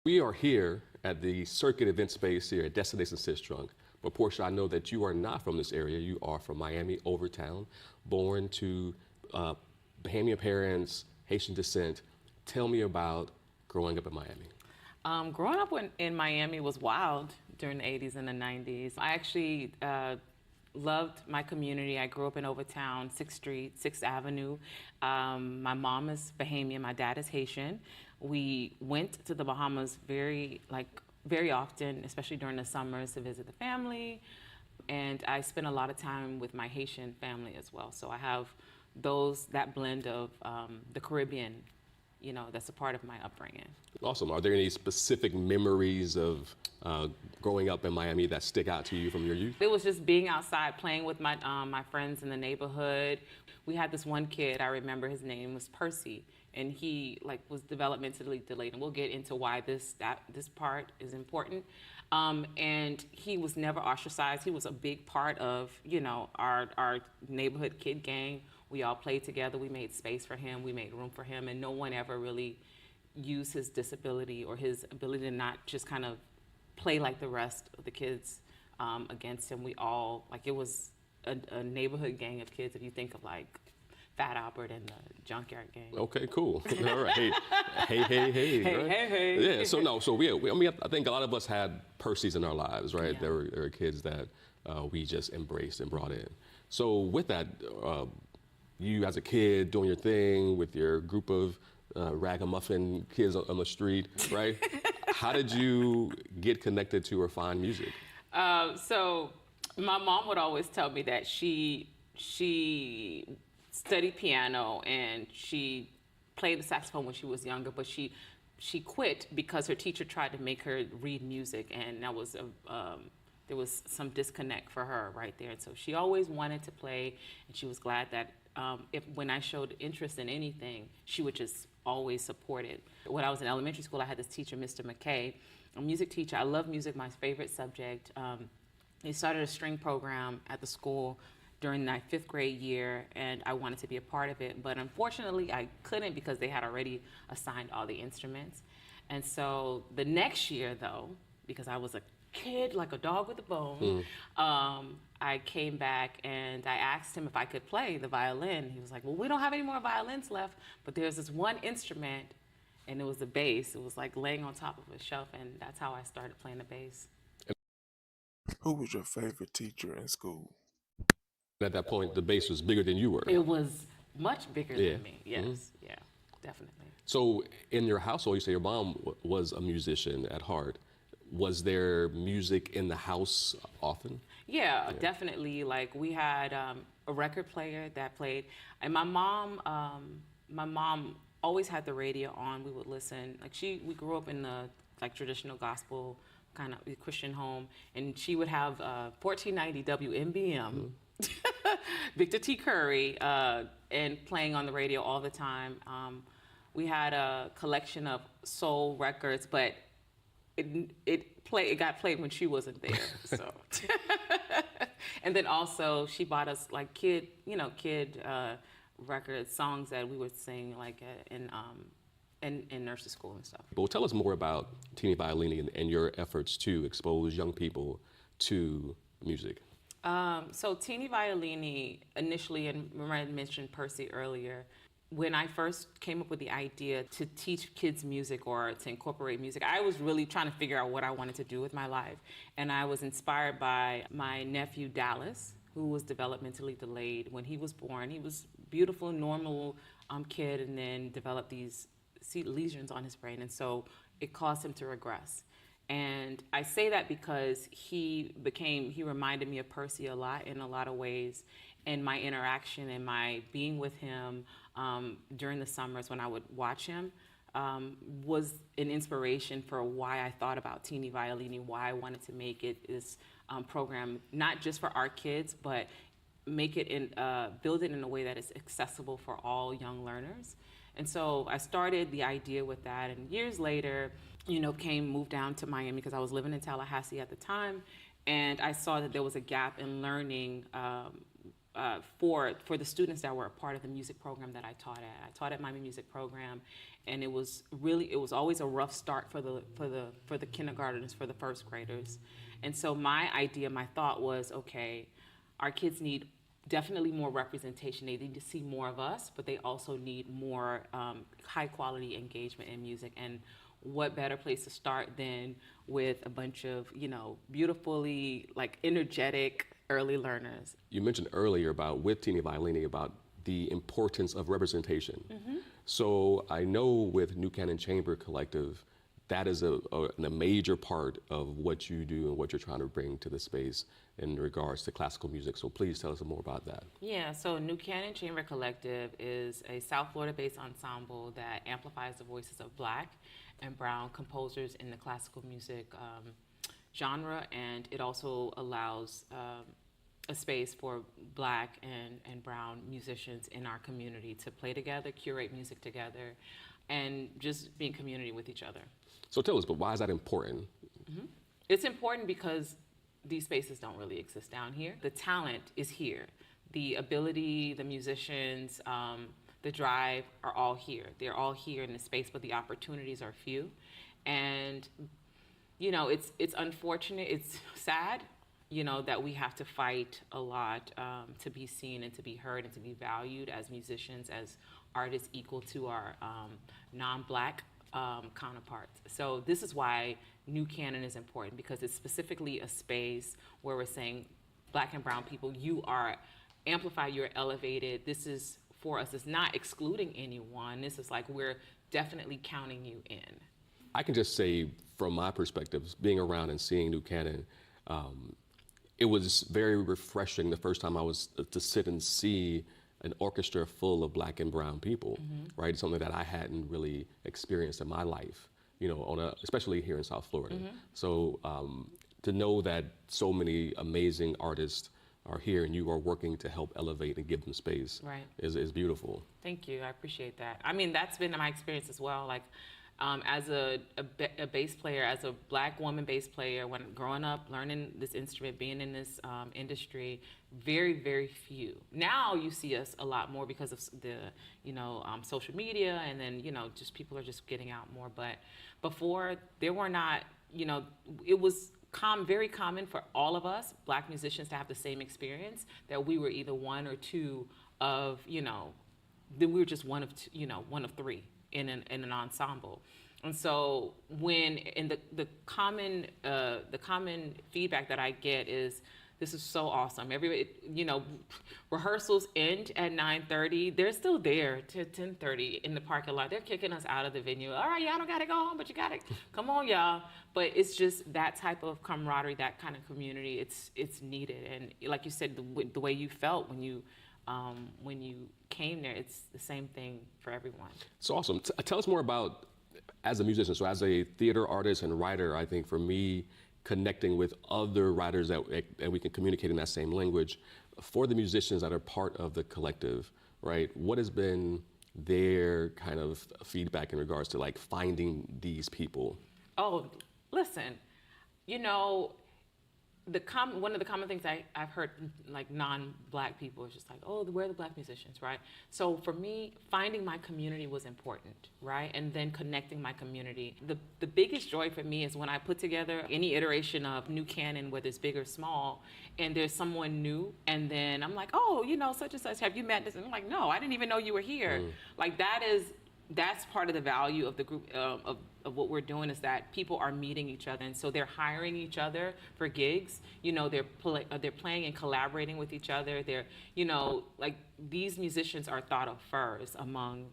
We are here at the Circuit event space here at Destination Sistrunk. But Portia, I know that you are not from this area. You are from Miami, Overtown, born to Bahamian parents, Haitian descent. Tell me about growing up in Miami. Growing up in Miami was wild during the 80s and the 90s. I actually loved my community. I grew up in Overtown, 6th Street, 6th Avenue. My mom is Bahamian, my dad is Haitian. We went to the Bahamas very often, especially during the summers to visit the family. And I spent a lot of time with my Haitian family as well. So I have that blend of the Caribbean, that's a part of my upbringing. Awesome. Are there any specific memories of growing up in Miami that stick out to you from your youth? It was just being outside, playing with my friends in the neighborhood. We had this one kid, I remember his name was Percy, and he was developmentally delayed, and we'll get into why this part is important. And he was never ostracized. He was a big part of, our neighborhood kid gang. We all played together. We made space for him. We made room for him, and no one ever really used his disability or his ability to not just kind of play like the rest of the kids against him. We all, it was a neighborhood gang of kids, if you think of Fat Albert and the Junkyard Gang. Okay, cool. All right. Hey. Hey. Yeah. So I think a lot of us had Percys in our lives, right? Yeah. There were kids that we just embraced and brought in. So with that, you as a kid doing your thing with your group of ragamuffin kids on the street, right? How did you get connected to or find music? So my mom would always tell me that she studied piano and she played the saxophone when she was younger, but she quit because her teacher tried to make her read music, and that was there was some disconnect for her right there. And so she always wanted to play, and she was glad that when I showed interest in anything, she would just always support it. When I was in elementary school, I had this teacher, Mr. McKay, a music teacher. I love music, my favorite subject. He started a string program at the school during my 5th grade year, and I wanted to be a part of it. But unfortunately, I couldn't because they had already assigned all the instruments. And so the next year, though, because I was a kid like a dog with a bone, I came back and I asked him if I could play the violin. He was like, well, we don't have any more violins left, but there's this one instrument, and it was the bass. It was laying on top of a shelf, and that's how I started playing the bass. Who was your favorite teacher in school? At that point, the bass was bigger than you were. It was much bigger than me, yes. Yeah, definitely. So in your household, you say your mom was a musician at heart. Was there music in the house often? Yeah, definitely. We had a record player that played, and my mom always had the radio on. We would listen. We grew up in the traditional gospel kind of Christian home, and she would have 1490 WMBM, Victor T. Curry, and playing on the radio all the time. We had a collection of soul records, but it got played when she wasn't there. So, and then also she bought us kid records, songs that we would sing in nursery school and stuff. Well, tell us more about Teeny Violini and your efforts to expose young people to music. So Teeny Violini initially, and remember I mentioned Percy earlier, when I first came up with the idea to teach kids music or to incorporate music, I was really trying to figure out what I wanted to do with my life. And I was inspired by my nephew Dallas, who was developmentally delayed. When he was born, he was a beautiful, normal kid, and then developed these lesions on his brain. And so it caused him to regress. And I say that because he reminded me of Percy a lot in a lot of ways. And my interaction and my being with him during the summers when I would watch him was an inspiration for why I thought about Teeny Violini, why I wanted to make it this program, not just for our kids, but make it build it in a way that is accessible for all young learners. And so I started the idea with that, and years later, moved down to Miami because I was living in Tallahassee at the time, and I saw that there was a gap in learning for the students that were a part of the music program that I taught at. I taught at Miami Music Program, and it was always a rough start for the kindergartners, for the first graders. And so my thought was, okay, our kids need definitely more representation. They need to see more of us, but they also need more high quality engagement in music. And what better place to start than with a bunch of, beautifully energetic early learners. You mentioned earlier with Teeny Violini about the importance of representation. So I know with New Canon Chamber Collective, that is a major part of what you do and what you're trying to bring to the space in regards to classical music. So please tell us more about that. Yeah, so New Canon Chamber Collective is a South Florida-based ensemble that amplifies the voices of Black and Brown composers in the classical music genre, and it also allows a space for Black and Brown musicians in our community to play together, curate music together, and just be in community with each other. So tell us, but why is that important? It's important because these spaces don't really exist down here. The talent is here. The ability, the musicians, the drive are all here. They're all here in the space, but the opportunities are few. And, it's unfortunate, it's sad, that we have to fight a lot to be seen and to be heard and to be valued as musicians, as artists equal to our non-Black counterparts. So this is why New Canon is important, because it's specifically a space where we're saying, Black and Brown people, you are amplified, you're elevated. This is for us. It's not excluding anyone. This is we're definitely counting you in. I can just say from my perspective, being around and seeing New Canon, it was very refreshing the first time I was to sit and see an orchestra full of Black and Brown people, right? Something that I hadn't really experienced in my life, especially here in South Florida. So to know that so many amazing artists are here and you are working to help elevate and give them space is beautiful. Thank you, I appreciate that. I mean, that's been my experience as well. As a bass player, as a Black woman bass player, when growing up, learning this instrument, being in this industry, very, very few. Now you see us a lot more because of the, social media, and then, just people are just getting out more. But before, there were not, it was very common for all of us, Black musicians, to have the same experience, that we were either one or two of, then we were just one of two, one of three in an ensemble. And so the common feedback that I get is, this is so awesome. Everybody, rehearsals end at 9:30. They're still there till 10:30 in the parking lot. They're kicking us out of the venue. All right, y'all don't gotta go home, but you gotta come on, y'all. But it's just that type of camaraderie, that kind of community. It's needed. And like you said, the way you felt when you came there, it's the same thing for everyone. It's awesome. Tell us more about, as a musician, so as a theater artist and writer, I think for me, connecting with other writers that we can communicate in that same language, for the musicians that are part of the collective, right? What has been their kind of feedback in regards to finding these people? Oh, listen, one of the common things I've heard, non-Black people, is just oh, we're the Black musicians, right? So for me, finding my community was important, right? And then connecting my community. The biggest joy for me is when I put together any iteration of New Canon, whether it's big or small, and there's someone new, and then I'm like, oh, such and such, have you met this? And I'm like, no, I didn't even know you were here. That's part of the value of the group, of what we're doing, is that people are meeting each other, and so they're hiring each other for gigs. They're playing and collaborating with each other. They're, these musicians are thought of first among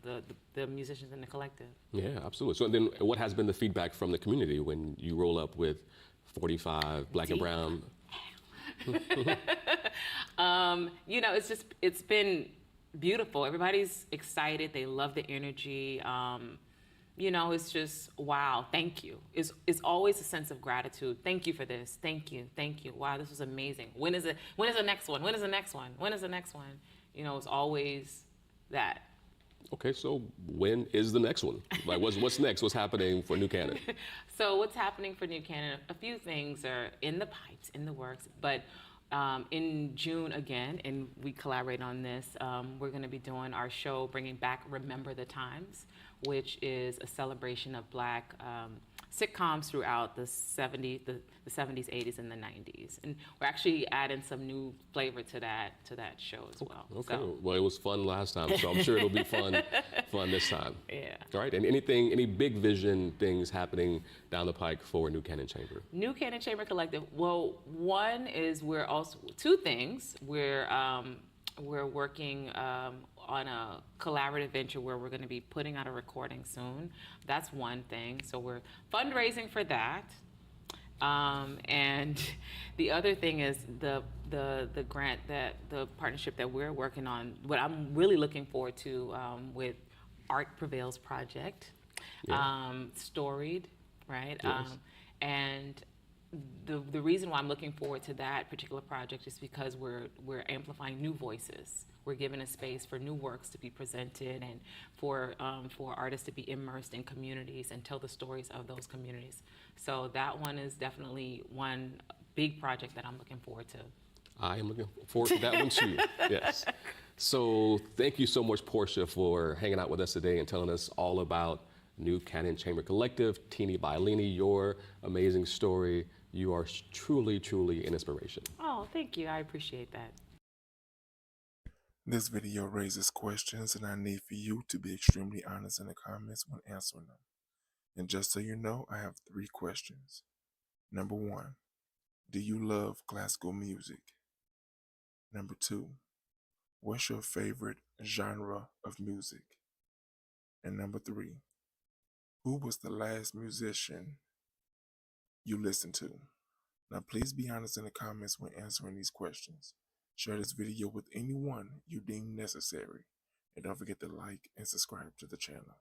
the musicians in the collective. Yeah, absolutely. So then, what has been the feedback from the community when you roll up with 45 Black and Brown? It's been beautiful. Everybody's excited. They love the energy. It's just, wow, thank you. It's always a sense of gratitude. Thank you for this. Thank you. Wow, this was amazing. When is the next one? When is the next one? When is the next one? It's always that. Okay, so when is the next one? What's next? What's happening for New Canon? So what's happening for New Canon? A few things are in the pipes, in the works, but In June again, and we collaborate on this, we're going to be doing our show bringing back Remember the Times, which is a celebration of Black sitcoms throughout the 70s, the 70s, 80s, and the 90s. And we're actually adding some new flavor to that show as well. Okay. So, Well, it was fun last time, so I'm sure it'll be fun this time. yeah. All right. And any big vision things happening down the pike for New Canon Chamber? New Canon Chamber Collective. Well, one is two things. We're working on a collaborative venture where we're going to be putting out a recording soon. That's one thing. So we're fundraising for that. And the other thing is the grant the partnership that we're working on. What I'm really looking forward to with Art Prevails Project, Storied, right? Yes. And the reason why I'm looking forward to that particular project is because we're amplifying new voices. We're giving a space for new works to be presented and for artists to be immersed in communities and tell the stories of those communities. So that one is definitely one big project that I'm looking forward to. I am looking forward to that one too. Yes. So thank you so much, Portia, for hanging out with us today and telling us all about New Canon Chamber Collective, Teeny Violini, your amazing story. You are truly, truly an inspiration. Oh, thank you. I appreciate that. This video raises questions, and I need for you to be extremely honest in the comments when answering them. And just so you know, I have 3 questions. Number 1, do you love classical music? Number 2, what's your favorite genre of music? And number 3, who was the last musician you listened to? Now please be honest in the comments when answering these questions. Share this video with anyone you deem necessary. And don't forget to like and subscribe to the channel.